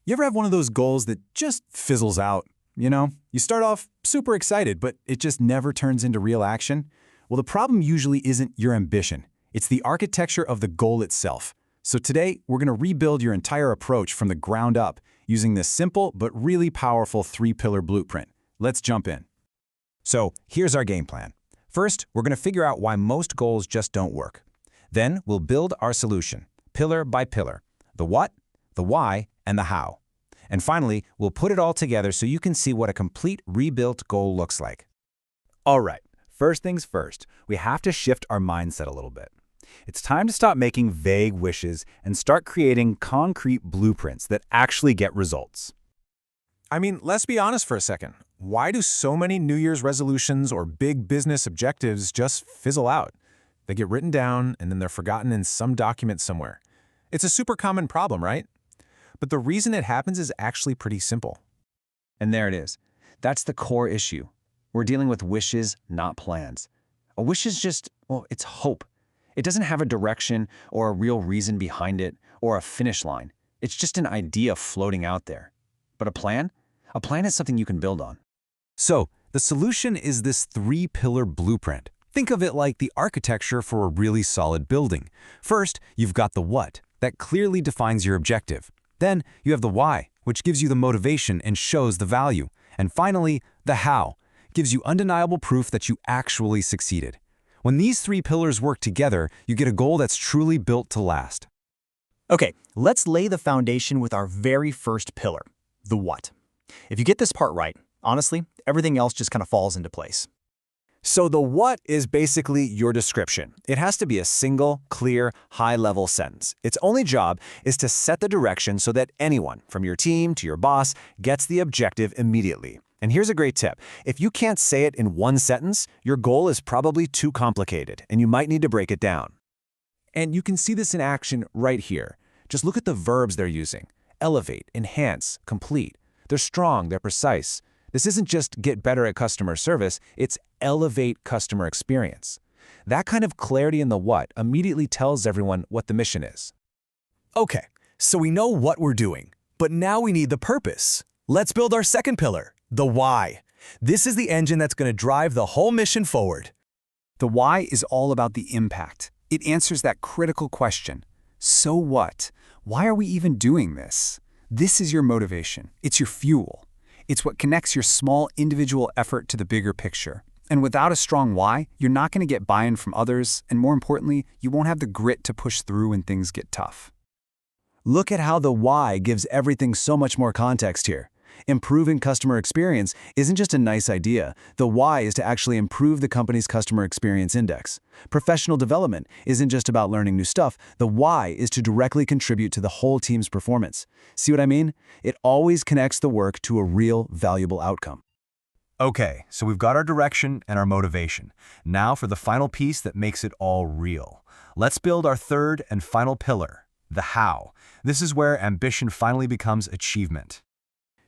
You ever have one of those goals that just fizzles out? You start off super excited, but it just never turns into real action? Well, the problem usually isn't your ambition. It's the architecture of the goal itself. So today, we're going to rebuild your entire approach from the ground up using this simple but really powerful three-pillar blueprint. Let's jump in. So here's our game plan. First, we're going to figure out why most goals just don't work. Then we'll build our solution, pillar by pillar, the what, the why, and the how. And finally, we'll put it all together so you can see what a complete rebuilt goal looks like. All right, first things first, we have to shift our mindset a little bit. It's time to stop making vague wishes and start creating concrete blueprints that actually get results. I mean, let's be honest for a second. Why do so many New Year's resolutions or big business objectives just fizzle out? They get written down and then they're forgotten in some document somewhere. It's a super common problem, right? But the reason it happens is actually pretty simple. And there it is. That's the core issue. We're dealing with wishes, not plans. A wish is just, well, it's hope. It doesn't have a direction or a real reason behind it or a finish line. It's just an idea floating out there. But a plan? A plan is something you can build on. So the solution is this three-pillar blueprint. Think of it like the architecture for a really solid building. First, you've got the what. That clearly defines your objective. Then you have the why, which gives you the motivation and shows the value. And finally, the how, gives you undeniable proof that you actually succeeded. When these three pillars work together, you get a goal that's truly built to last. Okay, let's lay the foundation with our very first pillar, the what. If you get this part right, honestly, everything else just kind of falls into place. So the what is basically your description. It has to be a single, clear, high-level sentence. Its only job is to set the direction so that anyone, from your team to your boss, gets the objective immediately. And here's a great tip. If you can't say it in one sentence, your goal is probably too complicated, and you might need to break it down. And you can see this in action right here. Just look at the verbs they're using. Elevate, enhance, complete. They're strong, they're precise. This isn't just get better at customer service, it's elevate customer experience. That kind of clarity in the what immediately tells everyone what the mission is. Okay, so we know what we're doing, but now we need the purpose. Let's build our second pillar, the why. This is the engine that's going to drive the whole mission forward. The why is all about the impact. It answers that critical question. So what? Why are we even doing this? This is your motivation. It's your fuel. It's what connects your small individual effort to the bigger picture. And without a strong why, you're not going to get buy-in from others, and more importantly, you won't have the grit to push through when things get tough. Look at how the why gives everything so much more context here. Improving customer experience isn't just a nice idea. The why is to actually improve the company's customer experience index. Professional development isn't just about learning new stuff. The why is to directly contribute to the whole team's performance. See what I mean? It always connects the work to a real, valuable outcome. Okay, so we've got our direction and our motivation. Now for the final piece that makes it all real. Let's build our third and final pillar, the how. This is where ambition finally becomes achievement.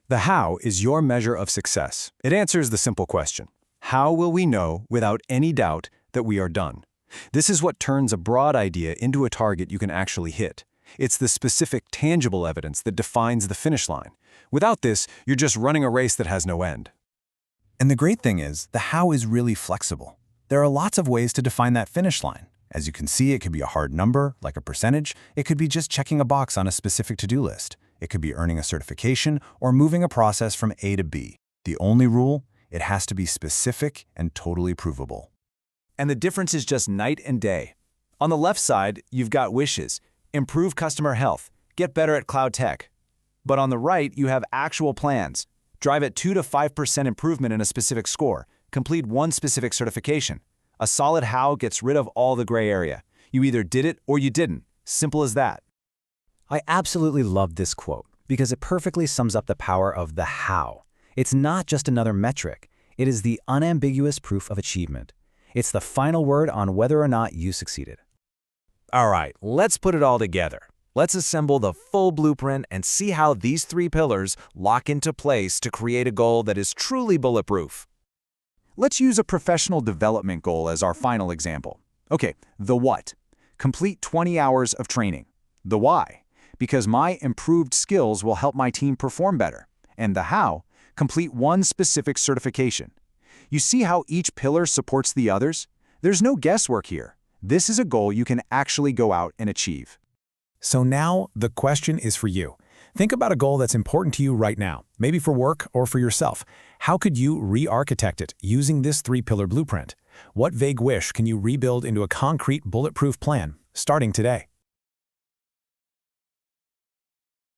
The how is your measure of success. It answers the simple question: how will we know without any doubt that we are done? This is what turns a broad idea into a target you can actually hit. It's the specific, tangible evidence that defines the finish line. Without this, you're just running a race that has no end. And the great thing is, the how is really flexible. There are lots of ways to define that finish line. As you can see, it could be a hard number, like a percentage. It could be just checking a box on a specific to-do list. It could be earning a certification or moving a process from A to B. The only rule, it has to be specific and totally provable. And the difference is just night and day. On the left side, you've got wishes: improve customer health, get better at cloud tech. But on the right, you have actual plans: drive at 2 to 5% improvement in a specific score, complete one specific certification. A solid how gets rid of all the gray area. You either did it or you didn't. Simple as that. I absolutely love this quote because it perfectly sums up the power of the how. It's not just another metric. It is the unambiguous proof of achievement. It's the final word on whether or not you succeeded. All right, let's put it all together. Let's assemble the full blueprint and see how these three pillars lock into place to create a goal that is truly bulletproof. Let's use a professional development goal as our final example. Okay, the what? Complete 20 hours of training. The why? because my improved skills will help my team perform better. And the how, complete one specific certification. You see how each pillar supports the others? There's no guesswork here. This is a goal you can actually go out and achieve. So now the question is for you. Think about a goal that's important to you right now, maybe for work or for yourself. How could you re-architect it using this 3-pillar blueprint? What vague wish can you rebuild into a concrete, bulletproof plan, starting today?